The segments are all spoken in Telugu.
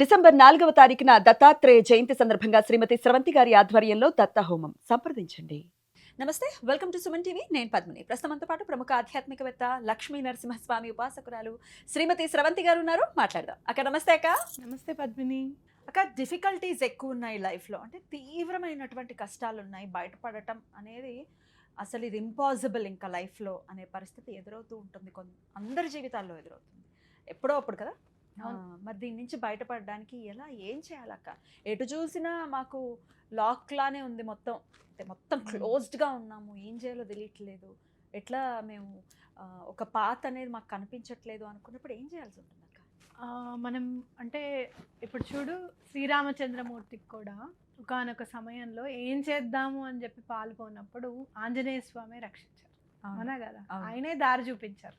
డిసెంబర్ 4వ తారీఖున దత్తాత్రేయ జయంతి సందర్భంగా శ్రీమతి స్రవంతి గారి ఆధ్వర్యంలో దత్త హోమం సంప్రదించండి. నమస్తే, వెల్కమ్ టు సుమన్ టీవీ. నేను పద్మిని. ప్రస్తుతంతో పాటు ప్రముఖ ఆధ్యాత్మికవేత్త లక్ష్మీ నరసింహస్వామి ఉపాసకురాలు శ్రీమతి స్రవంతి గారు ఉన్నారు. మాట్లాడదాం. అక్క నమస్తే. అక్క నమస్తే పద్మిని. అక్క, డిఫికల్టీస్ ఎక్కువ ఉన్నాయి లైఫ్లో, అంటే తీవ్రమైనటువంటి కష్టాలు ఉన్నాయి. బయటపడటం అనేది అసలు ఇది ఇంపాసిబుల్ ఇంకా లైఫ్లో అనే పరిస్థితి ఎదురవుతూ ఉంటుంది. అందరి జీవితాల్లో ఎదురవుతుంది ఎప్పుడో అప్పుడు కదా. మరి దీని నుంచి బయటపడడానికి ఏం చేయాలక్క? ఎటు చూసినా మాకు లాక్ లానే ఉంది, మొత్తం క్లోజ్డ్గా ఉన్నాము. ఏం చేయాలో తెలియట్లేదు. ఎట్లా మేము ఒక పాత్ అనేది మాకు కనిపించట్లేదు అనుకున్నప్పుడు ఏం చేయాల్సి ఉంటుంది అక్క? మనం అంటే ఇప్పుడు చూడు, శ్రీరామచంద్రమూర్తికి కూడా ఒకానొక సమయంలో ఏం చేద్దాము అని చెప్పి పాల్గొన్నప్పుడు ఆంజనేయ స్వామి రక్షించారు. అవునా కదా? ఆయనే దారి చూపించారు.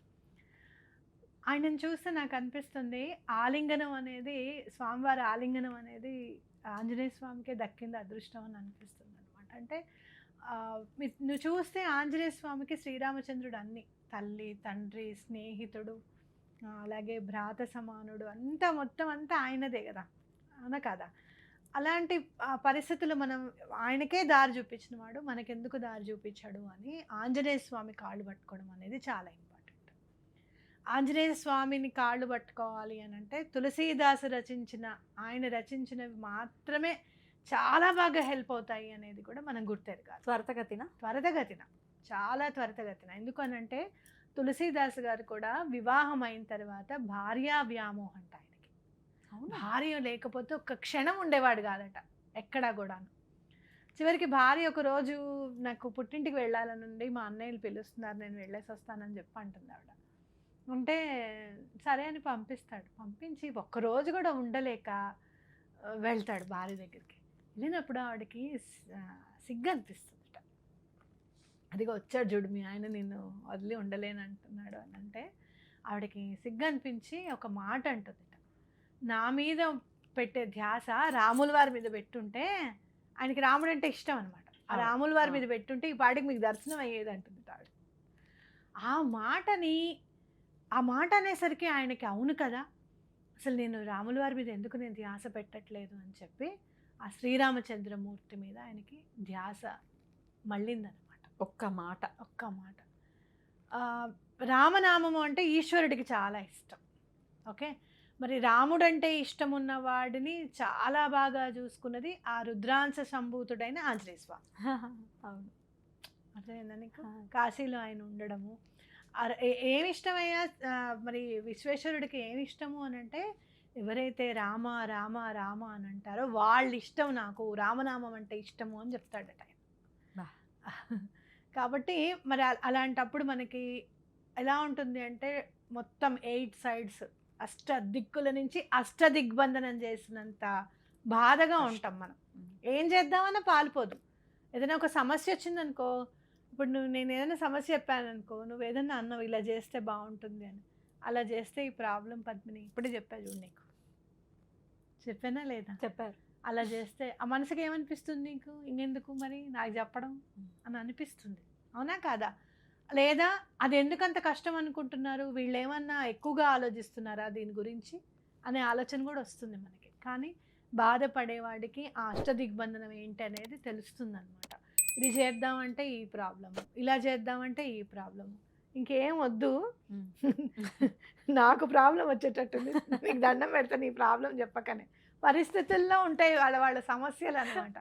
ఆయనను చూస్తే నాకు అనిపిస్తుంది, ఆలింగనం అనేది, స్వామివారి ఆలింగనం అనేది ఆంజనేయ స్వామికే దక్కింది అదృష్టం అని అనిపిస్తుంది అనమాట. అంటే నువ్వు చూస్తే ఆంజనేయ స్వామికి శ్రీరామచంద్రుడు అన్ని, తల్లి, తండ్రి, స్నేహితుడు, అలాగే భ్రాత సమానుడు, అంతా మొత్తం అంతా ఆయనదే కదా, అవునా కదా? అలాంటి పరిస్థితులు మనం ఆయనకే దారి చూపించిన వాడు మనకెందుకు దారి చూపించాడు అని ఆంజనేయ స్వామి కాళ్ళు పట్టుకోవడం అనేది చాలా ఇంపార్టెంట్. ఆంజనేయ స్వామిని కాళ్ళు పట్టుకోవాలి అని అంటే తులసీదాసు ఆయన రచించినవి మాత్రమే చాలా బాగా హెల్ప్ అవుతాయి అనేది కూడా మనం గుర్తెరగాలి. త్వరితగతిన చాలా త్వరితగతిన. ఎందుకనంటే తులసీదాసు గారు కూడా వివాహం అయిన తర్వాత భార్యా వ్యామోహం అంట ఆయనకి. భార్య లేకపోతే ఒక్క క్షణం ఉండేవాడు కాదట ఎక్కడా కూడాను. చివరికి భార్య ఒక రోజు నాకు పుట్టింటికి వెళ్ళాలనుండి, మా అన్నయ్యలు పిలుస్తున్నారు, నేను వెళ్ళేసి వస్తానని చెప్పి అంటుంది ఆవిడ. ఉంటే సరే అని పంపిస్తాడు. పంపించి ఒక్కరోజు కూడా ఉండలేక వెళ్తాడు భార్య దగ్గరికి. వెళ్ళినప్పుడు ఆవిడకి సిగ్గు అనిపిస్తుందట. అదిగో వచ్చాడు చూడు మీ ఆయన, నిన్ను వదిలి ఉండలేను అంటున్నాడు అని అంటే ఆవిడకి సిగ్గు అనిపించి ఒక మాట అంటుందట, నా మీద పెట్టే ధ్యాస రాముల వారి మీద పెట్టుంటే, ఆయనకి రాముడు అంటే ఇష్టం అనమాట, ఆ రాముల వారి మీద పెట్టుంటే ఈ పాటికి మీకు దర్శనం అయ్యేది అంటుంది ఆవిడ. ఆ మాట అనేసరికి ఆయనకి అవును కదా, అసలు నేను రాముల వారి మీద ఎందుకు నేను ధ్యాస పెట్టట్లేదు అని చెప్పి ఆ శ్రీరామచంద్రమూర్తి మీద ఆయనకి ధ్యాస మళ్ళిందనమాట. ఒక్క మాట. రామనామము అంటే ఈశ్వరుడికి చాలా ఇష్టం. ఓకే, మరి రాముడు అంటే ఇష్టం ఉన్న వాడిని చాలా బాగా చూసుకున్నది ఆ రుద్రాంశ సంభూతుడైన ఆంజనేయ స్వామి. అవును, అదేనా నీకు? కాశీలో ఆయన ఉండడము ఏమి ఇష్టమయ్యా, మరి విశ్వేశ్వరుడికి ఏమి ఇష్టము అని అంటే, ఎవరైతే రామ రామ రామ అని అంటారో వాళ్ళు ఇష్టం, నాకు రామనామం అంటే ఇష్టము అని చెప్తాడట ఆయన. కాబట్టి మరి అలాంటప్పుడు మనకి ఎలా ఉంటుంది అంటే, మొత్తం 8 sides దిక్కుల నుంచి దిగ్బంధనం చేసినంత బాధగా ఉంటాం మనం. ఏం చేద్దామన్నా పాలుపోదు. ఏదైనా ఒక సమస్య వచ్చిందనుకో, ఇప్పుడు నేను ఏదైనా సమస్య చెప్పాను అనుకో, నువ్వు ఏదైనా అన్నావు ఇలా చేస్తే బాగుంటుంది అని, అలా చేస్తే ఈ ప్రాబ్లం పద్మిని ఇప్పుడే చెప్పా చూడు, నీకు చెప్పానా లేదా? చెప్పారు. అలా చేస్తే ఆ మనసుకి ఏమనిపిస్తుంది నీకు? ఇంకెందుకు మరి నాకు చెప్పడం అని అనిపిస్తుంది, అవునా కాదా? లేదా అది ఎందుకంత కష్టం అనుకుంటున్నారు, వీళ్ళు ఏమన్నా ఎక్కువగా ఆలోచిస్తున్నారా దీని గురించి అనే ఆలోచన కూడా వస్తుంది మనకి. కానీ బాధపడేవాడికి ఆ అష్టదిగ్బంధనం ఏంటి అనేది తెలుస్తుంది అనమాట. ఇది చేద్దామంటే ఈ ప్రాబ్లము, ఇలా చేద్దామంటే ఈ ప్రాబ్లము, ఇంకేం వద్దు నాకు ప్రాబ్లం వచ్చేటట్టుంది, నీకు దండం పెడతాను ఈ ప్రాబ్లం చెప్పకనే పరిస్థితుల్లో ఉంటాయి వాళ్ళ సమస్యలు అనమాట.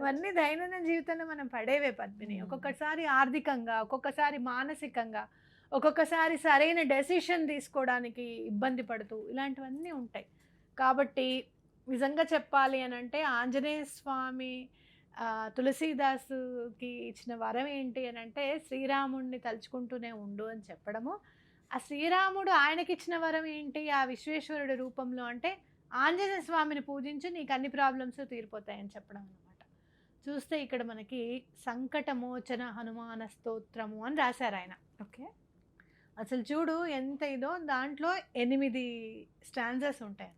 అవన్నీ దైనందిన జీవితంలో మనం పడేవే పద్మిని. ఒక్కొక్కసారి ఆర్థికంగా, ఒక్కొక్కసారి మానసికంగా, ఒక్కొక్కసారి సరైన డెసిషన్ తీసుకోవడానికి ఇబ్బంది పడుతూ ఇలాంటివన్నీ ఉంటాయి. కాబట్టి నిజంగా చెప్పాలి అని అంటే ఆంజనేయ స్వామి తులసీదాసుకి ఇచ్చిన వరం ఏంటి అని అంటే, శ్రీరాముడిని తలుచుకుంటూనే ఉండు అని చెప్పడము. ఆ శ్రీరాముడు ఆయనకి ఇచ్చిన వరం ఏంటి, ఆ విశ్వేశ్వరుడి రూపంలో అంటే ఆంజనేయ స్వామిని పూజించి నీకు అన్ని ప్రాబ్లమ్స్ తీరిపోతాయని చెప్పడం అనమాట. చూస్తే ఇక్కడ మనకి సంకటమోచన హనుమాన స్తోత్రము అని రాశారు ఆయన. ఓకే, అసలు చూడు ఎంత ఇదో, దాంట్లో 8 స్టాంజెస్ ఉంటాయి.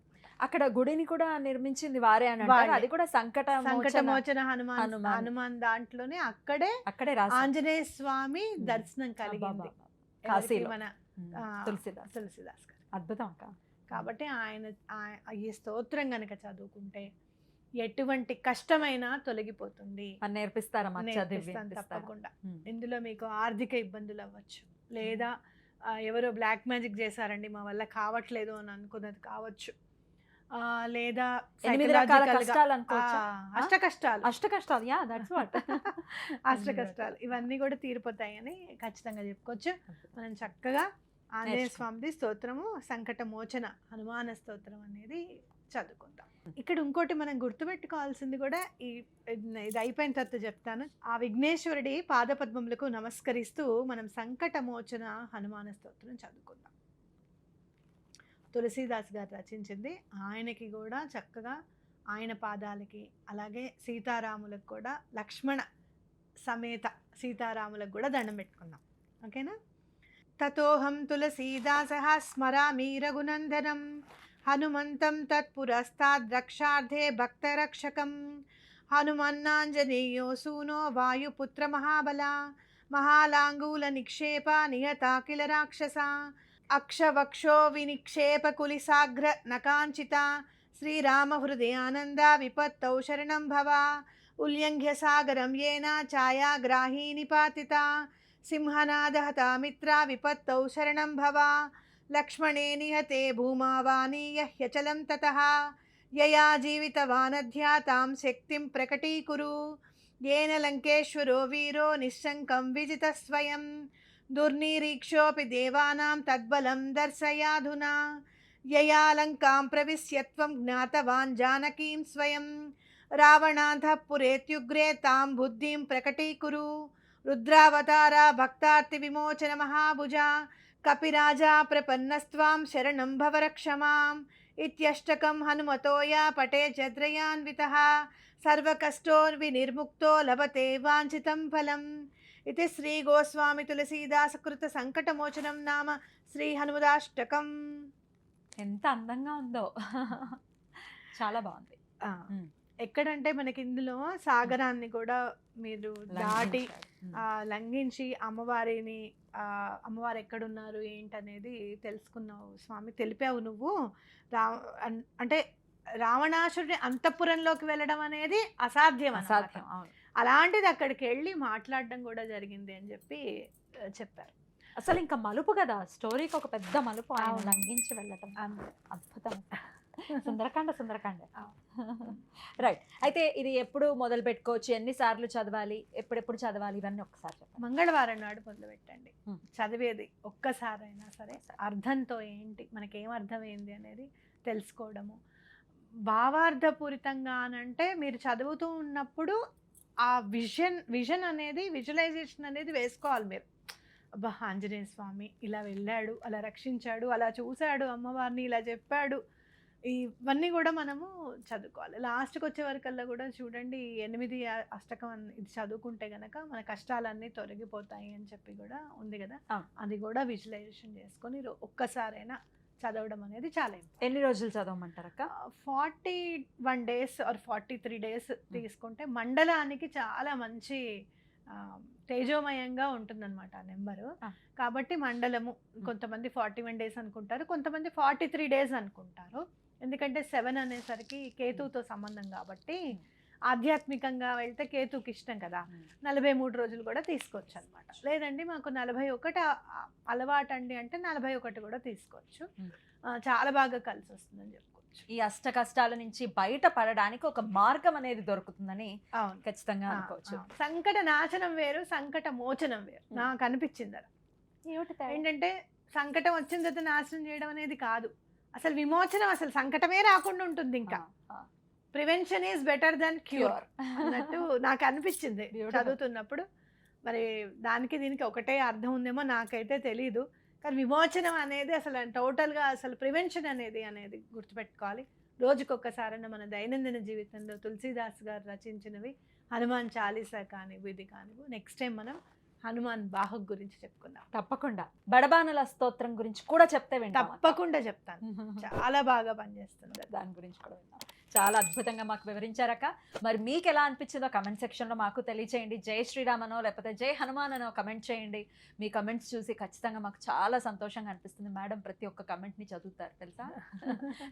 అక్కడ గుడిని కూడా నిర్మించింది వారే అని అంటారు. అది కూడా సంకటమోచన హనుమాన్ దాంట్లోనే అక్కడే ఆంజనేయ స్వామి దర్శనం కలిగింది. కాశీలో మన తులసిదాస్ గారు. అద్భుతం అక్క. కాబట్టి ఈ స్తోత్రం గనక చదువుకుంటే ఎటువంటి కష్టమైనా తొలగిపోతుంది. మరి నేర్పిస్తారమ్మా? నేర్పిస్తాను తప్పకుండా. ఇందులో మీకు ఆర్థిక ఇబ్బందులు అవ్వచ్చు, లేదా ఎవరో బ్లాక్ మ్యాజిక్ చేశారండి మా వల్ల కావట్లేదు అని అనుకున్నది కావచ్చు, లేదా 8 రకాల కష్టాలు అనుకోవచ్చా? అష్ట కష్టాలు. Yeah, that's what. అష్ట కష్టాలు ఇవన్నీ కూడా తీరిపోతాయని ఖచ్చితంగా చెప్పుకోవచ్చు. మనం చక్కగా ఆంజనేయ స్వామిది స్తోత్రము సంకట మోచన హనుమాన స్తోత్రం అనేది చదువుకుందాం. ఇక్కడ ఇంకోటి మనం గుర్తుపెట్టుకోవాల్సింది కూడా ఇది అయిపోయిన తర్వాత చెప్తాను. ఆ విఘ్నేశ్వరుడి పాదపద్మములకు నమస్కరిస్తూ మనం సంకట మోచన హనుమాన స్తోత్రం చదువుకుందాం. తులసీదాస్ గారు రచించింది. ఆయనకి కూడా చక్కగా ఆయన పాదాలకి, అలాగే సీతారాములకు కూడా, లక్ష్మణ సమేత సీతారాములకు కూడా దండం పెట్టుకుందాం. ఓకేనా? తతోహం తులసీదాసః స్మరామి రఘునందనం హనుమంతం తత్పురస్తాద్ రక్షార్థే భక్తరక్షకం హనుమన్నాంజనేయో సూనో వాయుపుత్ర మహాబల మహాలాంగూల నిక్షేప నిహతాకిల రాక్షస అక్షవక్షో వినిక్షేప కులిసాగ్ర నకాంచిత శ్రీరామ హృదయానంద విపత్తౌ శరణం భవ ఉల్లంఘ్య సాగరం ఏన ఛాయాగ్రాహీ నిపాతిత సింహనాదహత మిత్ర విపత్తౌ శరణం భవ లక్ష్మణే నిహతే భూమావానీయ హ్యచలం తతః యయా జీవితవానధ్యాతాం శక్తిం ప్రకటీకురు येन లంకేశ్వరో వీరో నిశ్శంకం విజిత స్వయం దుర్నిరీక్షోపి దేవానాం తద్బలం దర్శయాధునా యయా లంకాం ప్రవిశ్యత్వం జ్ఞాతవాన్ జానకీం స్వయం రావణాంతఃపురేత్యుగ్రే తాం బుద్ధిం ప్రకటీకురు రుద్రావతారా భక్తార్తి విమోచన మహాభుజా కపిరాజా ప్రపన్నస్త్వాం శరణం భవ రక్షమాం ఇత్యష్టకం హనుమతోయా పటే చద్రయాన్వితః సర్వకష్టో వినిర్ముక్తో లభతే వాంఛితం ఫలం. ఇది శ్రీ గోస్వామి తులసీదాసకృత సంకటమోచనం నామ శ్రీ హనుమదాష్టకం. ఎంత అందంగా ఉందో, చాలా బాగుంది. ఎక్కడంటే మనకి ఇందులో సాగరాన్ని కూడా మీరు దాటి లంఘించి అమ్మవారిని అమ్మవారు ఎక్కడున్నారు ఏంటనేది తెలుసుకున్నావు స్వామి, తెలిపావు నువ్వు. అంటే రావణాసురుడి అంతఃపురంలోకి వెళ్ళడం అనేది అసాధ్యం. అలాంటిది అక్కడికి వెళ్ళి మాట్లాడడం కూడా జరిగింది అని చెప్పి చెప్పారు. అసలు ఇంకా మలుపు కదా స్టోరీకి, ఒక పెద్ద మలుపు ఆయన లంఘించి వెళ్ళటం. అద్భుతం. సుందరకాండ. రైట్. అయితే ఇది ఎప్పుడు మొదలు పెట్టుకోవచ్చు, ఎన్నిసార్లు చదవాలి, ఎప్పుడెప్పుడు చదవాలి, ఇవన్నీ ఒక్కసారి చెప్పండి. మంగళవారం నాడు మొదలు పెట్టండి. చదివేది ఒక్కసారైనా సరే అర్థంతో ఏంటి, మనకేం అర్థమైంది అనేది తెలుసుకోవడము. భావార్థపూరితంగా అనంటే మీరు చదువుతూ ఉన్నప్పుడు ఆ విజన్ అనేది, విజువలైజేషన్ అనేది వేసుకోవాలి మీరు. అబ్బా, ఆంజనేయ స్వామి ఇలా వెళ్ళాడు, అలా రక్షించాడు, అలా చూశాడు అమ్మవారిని, ఇలా చెప్పాడు, ఇవన్నీ కూడా మనము చదువుకోవాలి. లాస్ట్కి వచ్చే వరకల్లా కూడా చూడండి 8 అష్టకం ఇది చదువుకుంటే గనక మన కష్టాలన్నీ తొలగిపోతాయి అని చెప్పి కూడా ఉంది కదా. అది కూడా విజువలైజేషన్ చేసుకొని ఒక్కసారైనా చదవడం అనేది చాలా ఇంపార్టెంట్. ఎన్ని రోజులు చదవమంటారు అక్క? 41 days ఆర్ 43 days తీసుకుంటే మండలానికి చాలా మంచి తేజోమయంగా ఉంటుందన్నమాట ఆ నెంబరు. కాబట్టి మండలము కొంతమంది 41 days అనుకుంటారు, కొంతమంది 43 days అనుకుంటారు. ఎందుకంటే 7 అనేసరికి కేతువుతో సంబంధం కాబట్టి ఆధ్యాత్మికంగా వెళ్తే కేతుకి ఇష్టం కదా, 43 రోజులు కూడా తీసుకోవచ్చు అనమాట. లేదండి మాకు 41 అలవాటు అండి అంటే 41 కూడా తీసుకోవచ్చు. చాలా బాగా కలిసి వస్తుందని చెప్పుకోవచ్చు. ఈ అష్ట కష్టాల నుంచి బయట పడడానికి ఒక మార్గం అనేది దొరుకుతుందని ఖచ్చితంగా అనుకోవచ్చు. సంకట నాశనం వేరు, సంకట మోచనం వేరు నాకు అనిపించింది. ఏంటంటే సంకటం వచ్చిన తర్వాత నాశనం చేయడం అనేది కాదు, అసలు విమోచనం, అసలు సంకటమే రాకుండా ఉంటుంది. ఇంకా prevention is better than cure అన్నట్టు నాకు అనిపించింది చదువుతున్నప్పుడు. మరి దానికి దీనికి ఒకటే అర్థం ఉందేమో నాకైతే తెలీదు, కానీ విమోచనం అనేది అసలు టోటల్గా అసలు ప్రివెన్షన్ అనేది గుర్తుపెట్టుకోవాలి. రోజుకొక్కసారైనా మన దైనందిన జీవితంలో తులసీదాస్ గారు రచించినవి హనుమాన్ చాలీసా కానివ్వు, ఇది కానివ్వు. నెక్స్ట్ టైం మనం హనుమాన్ బాహుక్ గురించి చెప్పుకుందాం. తప్పకుండా. బడబానల స్తోత్రం గురించి కూడా చెప్తే తప్పకుండా చెప్తాను, చాలా బాగా పనిచేస్తుంది, దాని గురించి కూడా విందాం. చాలా అద్భుతంగా మాకు వివరించారక్క. మరి మీకు ఎలా అనిపించిందో కమెంట్ సెక్షన్లో మాకు తెలియచేయండి. జై శ్రీరామ్ అనో లేకపోతే జై హనుమాన్ అనో కమెంట్ చేయండి. మీ కమెంట్స్ చూసి ఖచ్చితంగా మాకు చాలా సంతోషంగా అనిపిస్తుంది. మేడం ప్రతి ఒక్క కమెంట్ని చదువుతారు తెలుసా.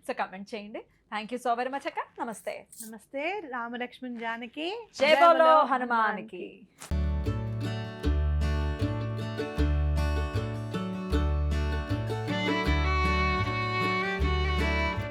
సో కమెంట్ చేయండి. Thank you so very much అక్క. నమస్తే. నమస్తే. రామలక్ష్మణ్ జానకి జై బోలో హనుమాన్కి.